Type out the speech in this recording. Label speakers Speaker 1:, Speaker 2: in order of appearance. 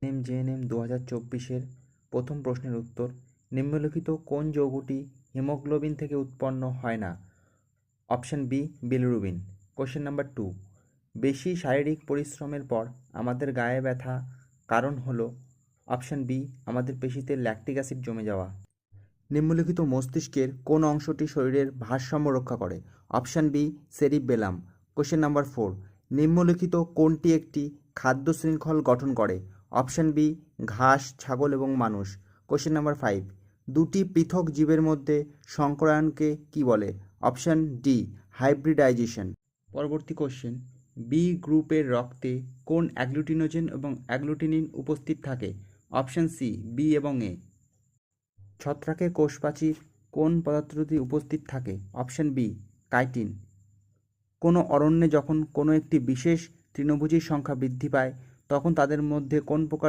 Speaker 1: GNM 2024-এর প্রথম প্রশ্নের উত্তর। নিম্নলিখিত কোন যৌগটি হিমোগ্লোবিন থেকে উৎপন্ন হয় না? Option B, bilirubin. Question number 2, বেশি শারীরিক পরিশ্রমের পর আমাদের গায়ে ব্যথা কারণ হলো? অপশান বি, আমাদের পেশিতে ল্যাকটিক অ্যাসিড জমে যাওয়া। নিম্নলিখিত মস্তিষ্কের কোন অংশটি শরীরের ভারসাম্য রক্ষা করে? Option B, cerebellum. Question number 4, নিম্নলিখিত কোনটি একটি খাদ্য শৃঙ্খল গঠন করে? অপশান বি, ঘাস, ছাগল এবং মানুষ। কোশ্চেন নাম্বার 5, দুটি পৃথক জীবের মধ্যে সংকরায়নকে কি বলে? Option D, hybridization. পরবর্তী কোশ্চেন, বি গ্রুপের রক্তে কোন অ্যাগ্লুটিনোজেন এবং অ্যাগ্লুটিনিন উপস্থিত থাকে? অপশান সি, বি এবং এ। ছত্রাকের কোষপ্রাচীর কোন পদার্থটি উপস্থিত থাকে? Option B, chitin. কোনো অরণ্যে যখন কোনো একটি বিশেষ তৃণভোজীর সংখ্যা বৃদ্ধি পায় তখন তাদের মধ্যে কোন প্রকার